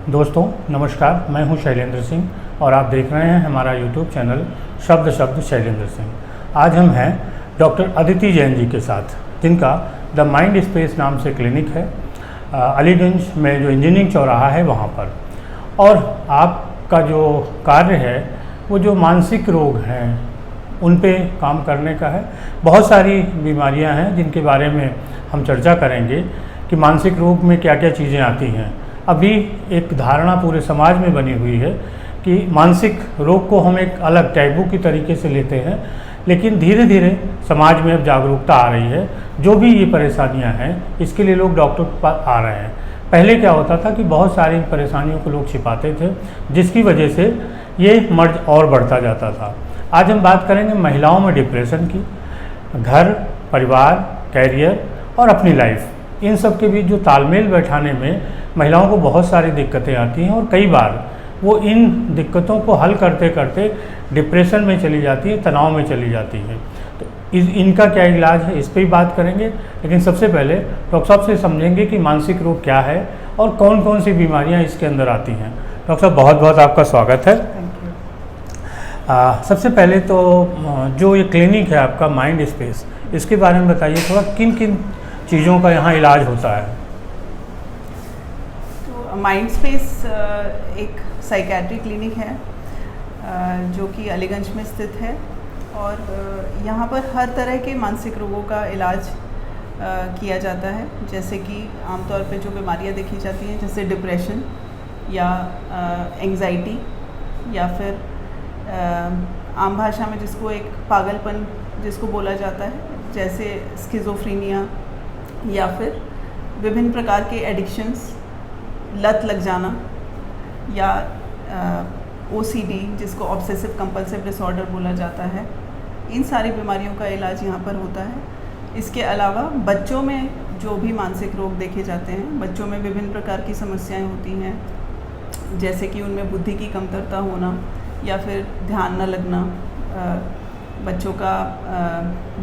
दोस्तों नमस्कार, मैं हूं शैलेंद्र सिंह और आप देख रहे हैं हमारा यूट्यूब चैनल शब्द शब्द शैलेंद्र सिंह। आज हम हैं डॉक्टर अदिति जैन जी के साथ, जिनका द माइंड स्पेस नाम से क्लिनिक है अलीगंज में, जो इंजीनियरिंग चौराहा है वहाँ पर। और आपका जो कार्य है वो जो मानसिक रोग हैं उन पे काम करने का है। बहुत सारी बीमारियां हैं जिनके बारे में हम चर्चा करेंगे कि मानसिक रोग में क्या क्या चीज़ें आती हैं। अभी एक धारणा पूरे समाज में बनी हुई है कि मानसिक रोग को हम एक अलग टैबू की तरीके से लेते हैं, लेकिन धीरे धीरे समाज में अब जागरूकता आ रही है। जो भी ये परेशानियां हैं इसके लिए लोग डॉक्टर के पास आ रहे हैं। पहले क्या होता था कि बहुत सारी परेशानियों को लोग छिपाते थे, जिसकी वजह से ये मर्ज और बढ़ता जाता था। आज हम बात करेंगे महिलाओं में डिप्रेशन की। घर, परिवार, कैरियर और अपनी लाइफ, इन सब के बीच जो तालमेल बैठाने में महिलाओं को बहुत सारी दिक्कतें आती हैं और कई बार वो इन दिक्कतों को हल करते करते डिप्रेशन में चली जाती है, तनाव में चली जाती है। तो इनका क्या इलाज है, इस पर ही बात करेंगे। लेकिन सबसे पहले डॉक्टर साहब से समझेंगे कि मानसिक रोग क्या है और कौन कौन सी बीमारियां इसके अंदर आती हैं। डॉक्टर साहब बहुत बहुत आपका स्वागत है। सबसे पहले तो जो ये क्लिनिक है आपका माइंड स्पेस, इसके बारे में बताइए थोड़ा, किन किन चीज़ों का यहाँ इलाज होता है। तो माइंड स्पेस एक साइकेट्री क्लिनिक है जो कि अलीगंज में स्थित है और यहाँ पर हर तरह के मानसिक रोगों का इलाज किया जाता है। जैसे कि आमतौर पे जो बीमारियाँ देखी जाती हैं, जैसे डिप्रेशन या एंग्जाइटी, या फिर आम भाषा में जिसको एक पागलपन जिसको बोला जाता है, जैसे स्किज़ोफ्रीनिया, या फिर विभिन्न प्रकार के एडिक्शंस, लत लग जाना, या OCD जिसको ऑब्सेसिव कंपल्सिव डिसऑर्डर बोला जाता है। इन सारी बीमारियों का इलाज यहाँ पर होता है। इसके अलावा बच्चों में जो भी मानसिक रोग देखे जाते हैं, बच्चों में विभिन्न प्रकार की समस्याएं होती हैं, जैसे कि उनमें बुद्धि की कमतरता होना या फिर ध्यान न लगना, बच्चों का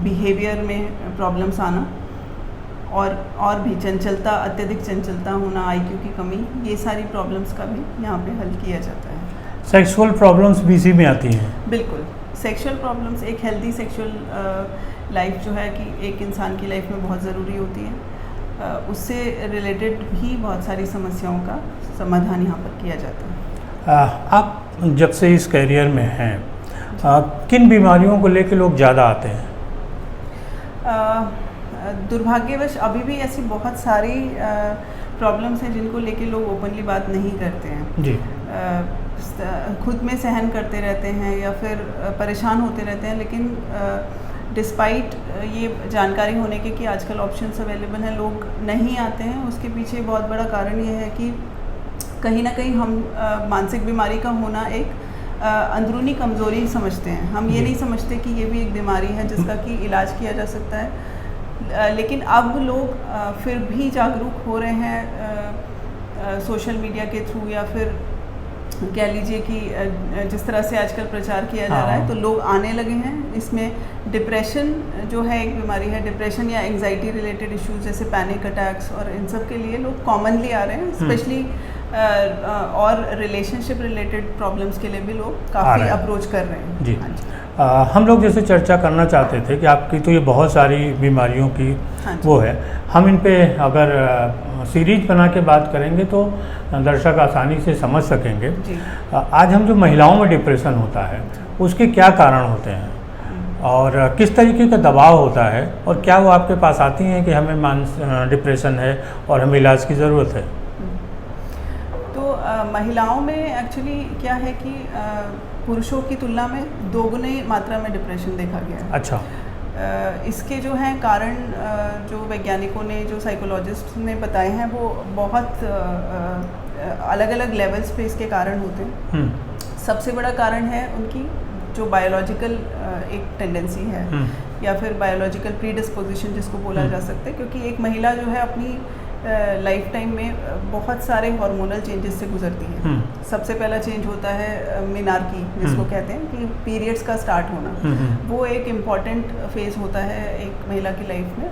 बिहेवियर में प्रॉब्लम्स आना, और भी चंचलता, अत्यधिक चंचलता होना, IQ की कमी, ये सारी प्रॉब्लम्स का भी यहाँ पे हल किया जाता है। सेक्सुअल प्रॉब्लम्स भी इसी में आती हैं? बिल्कुल, सेक्सुअल प्रॉब्लम्स, एक हेल्दी सेक्सुअल लाइफ जो है कि एक इंसान की लाइफ में बहुत ज़रूरी होती है, उससे रिलेटेड भी बहुत सारी समस्याओं का समाधान यहाँ पर किया जाता है। आप जब से इस करियर में हैं, किन बीमारियों को लेकर लोग ज़्यादा आते हैं? दुर्भाग्यवश अभी भी ऐसी बहुत सारी प्रॉब्लम्स हैं जिनको लेके लोग ओपनली बात नहीं करते हैं जी। खुद में सहन करते रहते हैं या फिर परेशान होते रहते हैं। लेकिन डिस्पाइट ये जानकारी होने के कि आजकल ऑप्शंस अवेलेबल हैं, लोग नहीं आते हैं। उसके पीछे बहुत बड़ा कारण ये है कि कहीं ना कहीं हम मानसिक बीमारी का होना एक अंदरूनी कमज़ोरी समझते हैं। हम ये नहीं समझते कि ये भी एक बीमारी है जिसका कि इलाज किया जा सकता है। लेकिन अब लोग फिर भी जागरूक हो रहे हैं सोशल मीडिया के थ्रू, या फिर कह लीजिए कि जिस तरह से आजकल प्रचार किया जा रहा है, तो लोग आने लगे हैं। इसमें डिप्रेशन जो है एक बीमारी है, डिप्रेशन या एंग्जाइटी रिलेटेड इश्यूज जैसे पैनिक अटैक्स, और इन सब के लिए लोग कॉमनली आ रहे हैं। स्पेशली और रिलेशनशिप रिलेटेड प्रॉब्लम्स के लिए भी लोग काफ़ी अप्रोच कर रहे हैं जी। हम लोग जैसे चर्चा करना चाहते थे कि आपकी तो ये बहुत सारी बीमारियों की वो है, हम इन पे अगर सीरीज बना के बात करेंगे तो दर्शक आसानी से समझ सकेंगे। आज हम जो महिलाओं में डिप्रेशन होता है उसके क्या कारण होते हैं और किस तरीके का दबाव होता है, और क्या वो आपके पास आती हैं कि हमें डिप्रेशन है और हमें इलाज की ज़रूरत है? तो महिलाओं में एक्चुअली क्या है कि पुरुषों की तुलना में दोगुनी मात्रा में डिप्रेशन देखा गया है। अच्छा। इसके जो हैं कारण, जो वैज्ञानिकों ने, जो साइकोलॉजिस्ट ने बताए हैं, वो बहुत अलग अलग लेवल्स पे इसके कारण होते हैं। सबसे बड़ा कारण है उनकी जो बायोलॉजिकल एक टेंडेंसी है, या फिर बायोलॉजिकल प्रीडिस्पोजिशन जिसको बोला जा सकता है, क्योंकि एक महिला जो है अपनी लाइफ टाइम में बहुत सारे हार्मोनल चेंजेस से गुजरती है। सबसे पहला चेंज होता है मेनार्की जिसको कहते हैं, कि पीरियड्स का स्टार्ट होना। वो एक इम्पॉर्टेंट फेज़ होता है एक महिला की लाइफ में,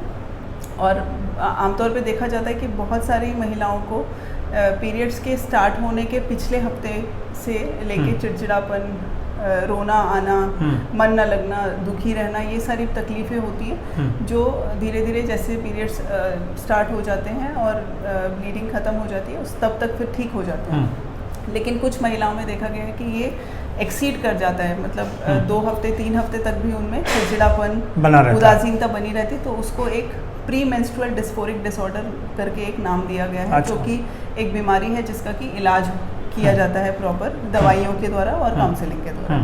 और आमतौर पे देखा जाता है कि बहुत सारी महिलाओं को पीरियड्स के स्टार्ट होने के पिछले हफ्ते से लेके चिड़चिड़ापन, रोना आना, मन न लगना, दुखी रहना, ये सारी तकलीफ़ें होती हैं जो धीरे धीरे जैसे पीरियड्स स्टार्ट हो जाते हैं और ब्लीडिंग ख़त्म हो जाती है उस तब तक फिर ठीक हो जाते हैं। लेकिन कुछ महिलाओं में देखा गया है कि ये एक्सीड कर जाता है, मतलब 2 हफ्ते 3 हफ्ते तक भी उनमें चिड़चिड़ापन, उदासीनता बनी रहती, तो उसको एक प्री मेंस्ट्रुअल डिस्फोरिक डिसऑर्डर करके एक नाम दिया गया है। जो कि एक बीमारी है जिसका कि इलाज किया जाता है प्रॉपर दवाइयों के द्वारा और काउंसलिंग के द्वारा।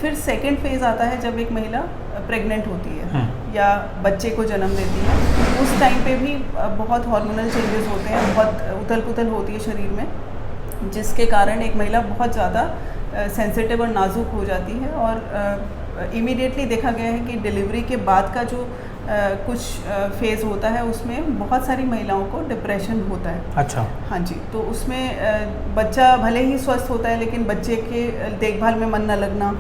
फिर सेकंड फेज़ आता है जब एक महिला प्रेग्नेंट होती है या बच्चे को जन्म देती है। उस टाइम पे भी बहुत हार्मोनल चेंजेस होते हैं, बहुत उथल पुथल होती है शरीर में, जिसके कारण एक महिला बहुत ज़्यादा सेंसिटिव और नाजुक हो जाती है। और इमीडिएटली देखा गया है कि डिलीवरी के बाद का जो कुछ फेज़ होता है उसमें बहुत सारी महिलाओं को डिप्रेशन होता है। अच्छा। हाँ जी, तो उसमें बच्चा भले ही स्वस्थ होता है लेकिन बच्चे के देखभाल में मन न लगना,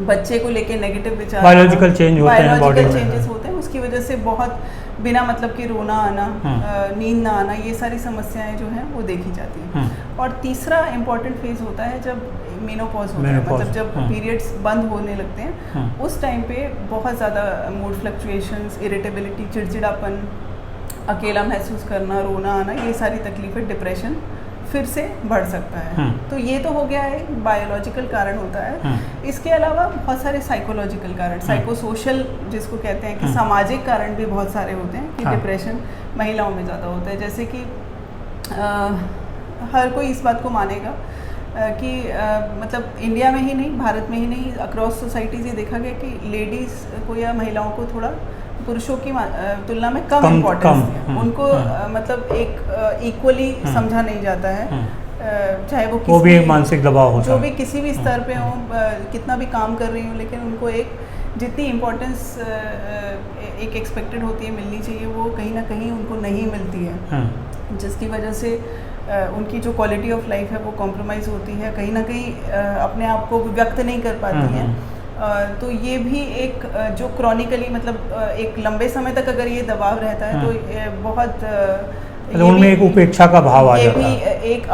बच्चे को लेके नेगेटिव विचार, बायोलॉजिकल चेंज होते हैं, बायोलॉजिकल चेंजेस होते हैं, उसकी वजह से बहुत बिना मतलब कि रोना आना, नींद ना आना, ये सारी समस्याएं जो हैं वो देखी जाती हैं। और तीसरा इम्पॉर्टेंट फेज़ होता है जब मेनोपॉज होता है, मतलब जब पीरियड्स बंद होने लगते हैं, उस टाइम पे बहुत ज़्यादा मूड फ्लक्चुएशंस, इरिटेबिलिटी, चिड़चिड़ापन, अकेला महसूस करना, रोना आना, ये सारी तकलीफ़ें, डिप्रेशन फिर से बढ़ सकता है। तो ये तो हो गया है बायोलॉजिकल कारण होता है। इसके अलावा बहुत सारे साइकोलॉजिकल कारण, साइकोसोशल जिसको कहते हैं कि सामाजिक कारण भी बहुत सारे होते हैं कि डिप्रेशन महिलाओं में ज़्यादा होता है। जैसे कि हर कोई इस बात को मानेगा कि मतलब इंडिया में ही नहीं, भारत में ही नहीं, अक्रॉस सोसाइटीज़ ये देखा गया कि लेडीज़ को या महिलाओं को थोड़ा पुरुषों की तुलना में कम इम्पोर्टेंस है, उनको मतलब एक इक्वली समझा नहीं जाता है, चाहे वो भी एक मानसिक दबाव होता है, जो भी किसी भी स्तर पे हो, कितना भी काम कर रही हूँ, लेकिन उनको एक जितनी इम्पोर्टेंस एक एक्सपेक्टेड होती है, मिलनी चाहिए, वो कहीं ना कहीं उनको नहीं मिलती है, जिसकी वजह से उनकी जो क्वालिटी ऑफ लाइफ है वो कॉम्प्रोमाइज़ होती है, कहीं ना कहीं अपने आप को व्यक्त नहीं कर पाती हैं। तो ये भी एक जो क्रॉनिकली मतलब एक लंबे समय तक अगर ये दबाव रहता है तो बहुत उनमें एक उपेक्षा का भाव आ जाता है, ये भी एक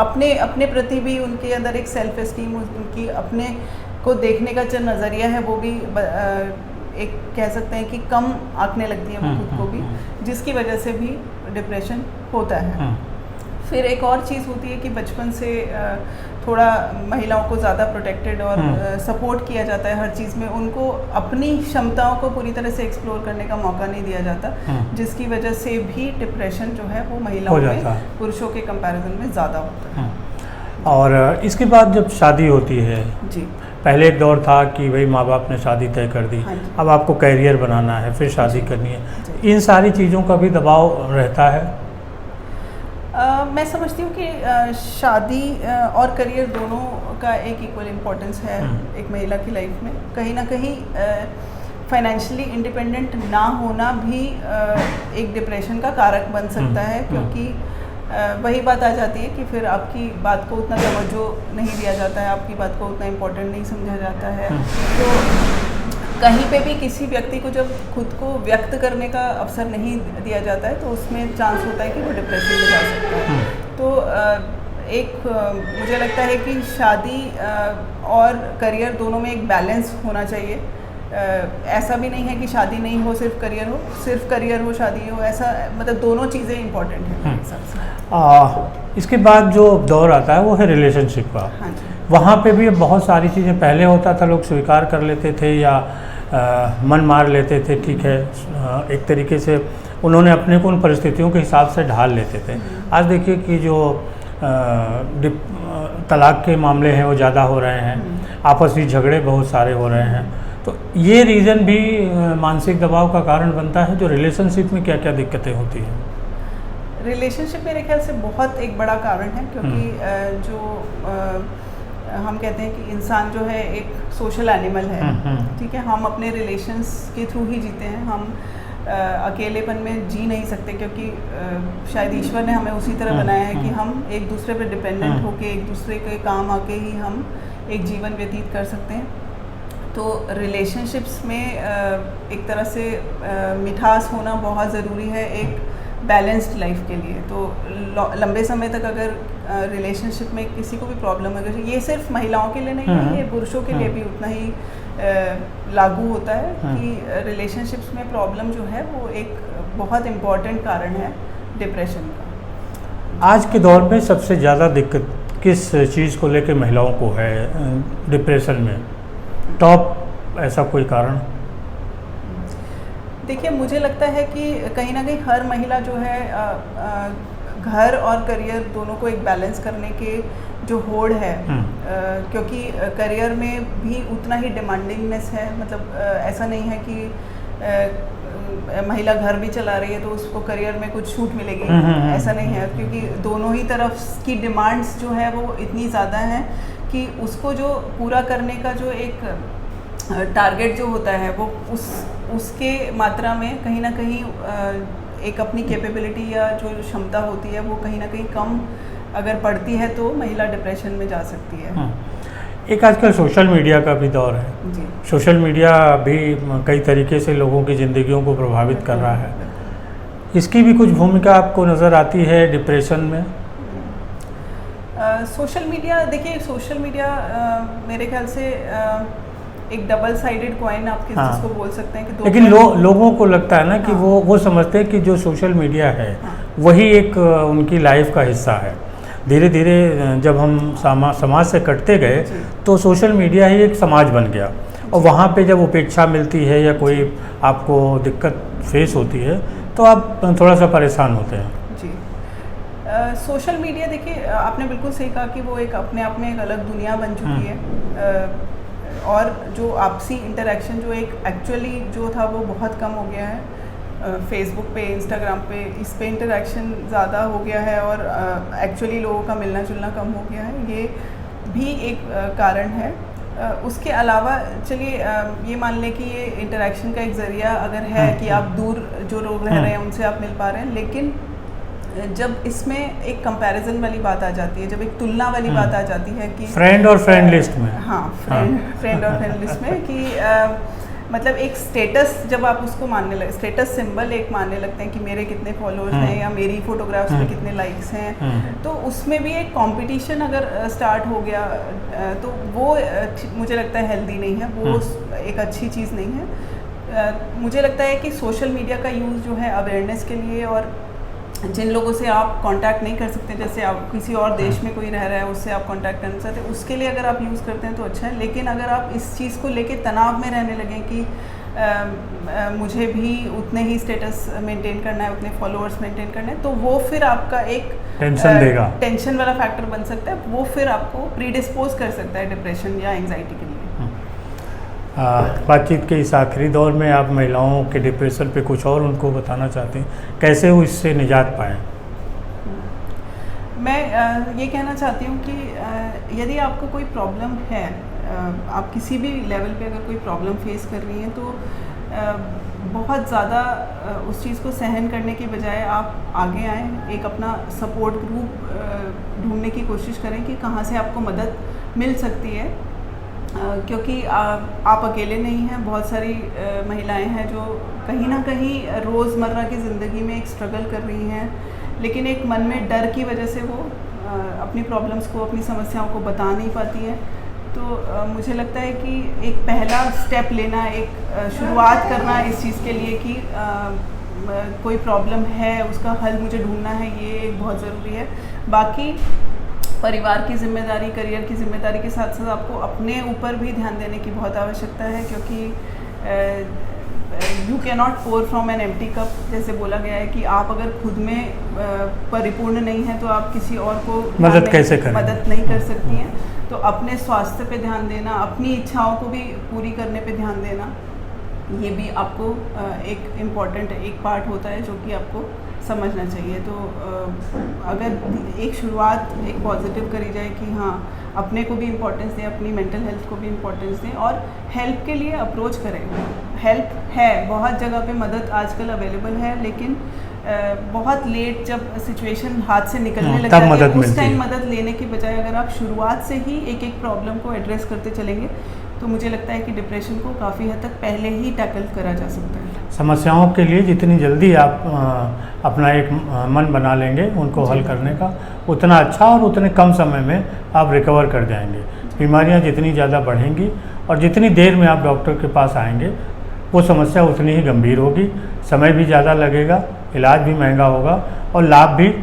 अपने प्रति भी उनके अंदर एक सेल्फ एस्टीम, उनकी अपने को देखने का जो नज़रिया है वो भी एक कह सकते हैं कि कम आंकने लगती है वो खुद को भी, जिसकी वजह से भी डिप्रेशन होता है। फिर एक और चीज़ होती है कि बचपन से थोड़ा महिलाओं को ज़्यादा प्रोटेक्टेड और सपोर्ट किया जाता है हर चीज़ में, उनको अपनी क्षमताओं को पूरी तरह से एक्सप्लोर करने का मौका नहीं दिया जाता, जिसकी वजह से भी डिप्रेशन जो है वो महिलाओं में पुरुषों के कंपैरिजन में ज़्यादा होता है। और इसके बाद जब शादी होती है जी, पहले एक दौर था कि भाई माँ बाप ने शादी तय कर दी, अब आपको कैरियर बनाना है, फिर शादी करनी है, इन सारी चीज़ों का भी दबाव रहता है। मैं समझती हूँ कि शादी और करियर दोनों का एक इक्वल इम्पोर्टेंस है एक महिला की लाइफ में। कहीं ना कहीं फाइनेंशियली इंडिपेंडेंट ना होना भी एक डिप्रेशन का कारक बन सकता है, क्योंकि वही बात आ जाती है कि फिर आपकी बात को उतना तवज्जो नहीं दिया जाता है, आपकी बात को उतना इम्पोर्टेंट नहीं समझा जाता है। तो कहीं पे भी किसी व्यक्ति को जब खुद को व्यक्त करने का अवसर नहीं दिया जाता है तो उसमें चांस होता है कि वो डिप्रेशन में जा सकता है। तो मुझे लगता है कि शादी और करियर दोनों में एक बैलेंस होना चाहिए। ऐसा भी नहीं है कि शादी नहीं हो सिर्फ करियर हो, सिर्फ करियर हो शादी हो, ऐसा मतलब दोनों चीज़ें इंपॉर्टेंट हैं मेरे हिसाब से। इसके बाद जो दौर आता है वो है रिलेशनशिप का। हाँ जी, वहाँ पे भी बहुत सारी चीज़ें पहले होता था, लोग स्वीकार कर लेते थे या मन मार लेते थे, ठीक है, एक तरीके से उन्होंने अपने को उन परिस्थितियों के हिसाब से ढाल लेते थे। आज देखिए कि जो तलाक के मामले हैं वो ज़्यादा हो रहे हैं, आपसी झगड़े बहुत सारे हो रहे हैं, तो ये रीज़न भी मानसिक दबाव का कारण बनता है। जो रिलेशनशिप में क्या क्या दिक्कतें होती हैं? रिलेशनशिप मेरे ख्याल से बहुत एक बड़ा कारण है, क्योंकि जो हम कहते हैं कि इंसान जो है एक सोशल एनिमल है, ठीक है, हम अपने रिलेशंस के थ्रू ही जीते हैं, हम अकेलेपन में जी नहीं सकते, क्योंकि शायद ईश्वर ने हमें उसी तरह बनाया है कि हम एक दूसरे पर डिपेंडेंट होके एक दूसरे के काम आके ही हम एक जीवन व्यतीत कर सकते हैं। तो रिलेशनशिप्स में एक तरह से मिठास होना बहुत ज़रूरी है, एक बैलेंस्ड लाइफ के लिए। तो लंबे समय तक अगर रिलेशनशिप में किसी को भी प्रॉब्लम है, ये सिर्फ महिलाओं के लिए नहीं है, ये पुरुषों के लिए भी उतना ही लागू होता है कि रिलेशनशिप्स में प्रॉब्लम जो है वो एक बहुत इम्पॉर्टेंट कारण है डिप्रेशन का। आज के दौर में सबसे ज़्यादा दिक्कत किस चीज़ को लेकर महिलाओं को है डिप्रेशन में? टॉप ऐसा कोई कारण? देखिए, मुझे लगता है कि कहीं ना कहीं हर महिला जो है घर और करियर दोनों को एक बैलेंस करने के जो होड़ है, क्योंकि करियर में भी उतना ही डिमांडिंगनेस है। मतलब ऐसा नहीं है कि महिला घर भी चला रही है तो उसको करियर में कुछ छूट मिलेगी, ऐसा नहीं है, क्योंकि दोनों ही तरफ की डिमांड्स जो है वो इतनी ज़्यादा हैं कि उसको जो पूरा करने का जो एक टारगेट जो होता है वो उसके मात्रा में कहीं ना कहीं एक अपनी कैपेबिलिटी या जो क्षमता होती है वो कहीं ना कहीं कम अगर पड़ती है तो महिला डिप्रेशन में जा सकती है। एक आजकल सोशल मीडिया का भी दौर है जी। सोशल मीडिया भी कई तरीके से लोगों की ज़िंदगियों को प्रभावित कर रहा है, इसकी भी कुछ भूमिका आपको नज़र आती है डिप्रेशन में? सोशल मीडिया, देखिए सोशल मीडिया मेरे ख्याल से एक डबल साइडेड कॉइन आप किसको बोल सकते हैं कि लेकिन लोगों को लगता है ना कि वो समझते हैं कि जो सोशल मीडिया है वही एक उनकी लाइफ का हिस्सा है। धीरे धीरे जब हम समाज से कटते गए तो सोशल मीडिया ही एक समाज बन गया, और वहाँ पे जब उपेक्षा मिलती है या कोई आपको दिक्कत फेस होती है तो आप थोड़ा सा परेशान होते हैं। जी, सोशल मीडिया, देखिए आपने बिल्कुल सही कहा कि वो एक अपने आप में एक अलग दुनिया बन चुकी है, और जो आपसी इंटरेक्शन जो एक एक्चुअली जो था वो बहुत कम हो गया है। फेसबुक पे, इंस्टाग्राम पे, इस पे इंटरेक्शन ज़्यादा हो गया है और एक्चुअली लोगों का मिलना जुलना कम हो गया है, ये भी एक कारण है। उसके अलावा चलिए ये मान लें कि ये इंटरेक्शन का एक ज़रिया अगर है कि आप दूर जो लोग रह रहे हैं उनसे आप मिल पा रहे हैं, लेकिन जब इसमें एक कंपैरिजन वाली बात आ जाती है, जब एक तुलना वाली बात आ जाती है कि फ्रेंड और फ्रेंड लिस्ट में, फ्रेंड और फ्रेंड लिस्ट में कि मतलब एक स्टेटस जब आप उसको मानने लगे, स्टेटस सिंबल एक मानने लगते हैं कि मेरे कितने फॉलोअर्स हैं या मेरी फोटोग्राफ्स में कितने लाइक्स हैं, तो उसमें भी एक कंपटीशन अगर स्टार्ट हो गया तो वो मुझे लगता है हेल्दी नहीं है, वो एक अच्छी चीज़ नहीं है। मुझे लगता है कि सोशल मीडिया का यूज़ जो है अवेयरनेस के लिए, और जिन लोगों से आप कांटेक्ट नहीं कर सकते, जैसे आप किसी और देश में कोई रह रहा है उससे आप कांटेक्ट करना चाहते हैं, उसके लिए अगर आप यूज़ करते हैं तो अच्छा है। लेकिन अगर आप इस चीज़ को लेके तनाव में रहने लगें कि मुझे भी उतने ही स्टेटस मेंटेन करना है, उतने फॉलोअर्स मेंटेन करने हैं, तो वो फिर आपका एक टेंशन देगा, टेंशन वाला फैक्टर बन सकता है, वो फिर आपको प्रीडिस्पोज कर सकता है डिप्रेशन या एंग्जाइटी के लिए। बातचीत के इस आखिरी दौर में आप महिलाओं के डिप्रेशन पे कुछ और उनको बताना चाहते हैं, कैसे वो इससे निजात पाएँ? मैं ये कहना चाहती हूँ कि यदि आपको कोई प्रॉब्लम है, आप किसी भी लेवल पे अगर कोई प्रॉब्लम फेस कर रही हैं तो बहुत ज़्यादा उस चीज़ को सहन करने के बजाय आप आगे आएँ, एक अपना सपोर्ट ग्रुप ढूंढने की कोशिश करें कि कहाँ से आपको मदद मिल सकती है, क्योंकि आप अकेले नहीं हैं। बहुत सारी महिलाएं हैं जो कहीं ना कहीं रोज़मर्रा की ज़िंदगी में एक स्ट्रगल कर रही हैं, लेकिन एक मन में डर की वजह से वो अपनी प्रॉब्लम्स को, अपनी समस्याओं को बता नहीं पाती है। तो मुझे लगता है कि एक पहला स्टेप लेना, एक शुरुआत करना इस चीज़ के लिए कि कोई प्रॉब्लम है उसका हल मुझे ढूंढना है, ये एक बहुत ज़रूरी है। बाकी परिवार की जिम्मेदारी, करियर की जिम्मेदारी के साथ साथ आपको अपने ऊपर भी ध्यान देने की बहुत आवश्यकता है, क्योंकि you can not pour from an empty cup, जैसे बोला गया है कि आप अगर खुद में परिपूर्ण नहीं है तो आप किसी और को मदद कैसे करें, मदद नहीं कर सकती हैं। तो अपने स्वास्थ्य पे ध्यान देना, अपनी इच्छाओं को भी पूरी करने पे ध्यान देना, ये भी आपको एक इम्पॉर्टेंट एक पार्ट होता है जो कि आपको समझना चाहिए। तो अगर एक शुरुआत एक पॉजिटिव करी जाए कि हाँ अपने को भी इम्पोर्टेंस दें, अपनी मेंटल हेल्थ को भी इम्पोर्टेंस दें और हेल्प के लिए अप्रोच करें। हेल्प है, बहुत जगह पे मदद आजकल अवेलेबल है, लेकिन बहुत लेट जब सिचुएशन हाथ से निकलने लग जाती है उस टाइम मदद लेने की बजाय अगर आप शुरुआत से ही एक एक प्रॉब्लम को एड्रेस करते चलेंगे तो मुझे लगता है कि डिप्रेशन को काफ़ी हद तक पहले ही टैकल करा जा सकता है। समस्याओं के लिए जितनी जल्दी आप अपना एक मन बना लेंगे उनको हल करने का, उतना अच्छा और उतने कम समय में आप रिकवर कर जाएंगे। बीमारियां जितनी ज़्यादा बढ़ेंगी और जितनी देर में आप डॉक्टर के पास आएंगे वो समस्या उतनी ही गंभीर होगी, समय भी ज़्यादा लगेगा, इलाज भी महंगा होगा और लाभ भी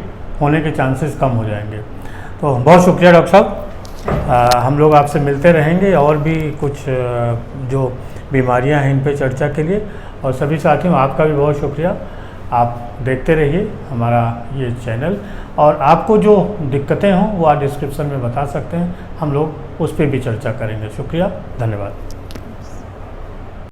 होने के चांसेस कम हो जाएंगे। तो बहुत शुक्रिया डॉक्टर साहब, हम लोग आपसे मिलते रहेंगे और भी कुछ जो बीमारियां हैं इन पे चर्चा के लिए। और सभी साथियों आपका भी बहुत शुक्रिया, आप देखते रहिए हमारा ये चैनल, और आपको जो दिक्कतें हों वो आप डिस्क्रिप्शन में बता सकते हैं, हम लोग उस पर भी चर्चा करेंगे। शुक्रिया, धन्यवाद।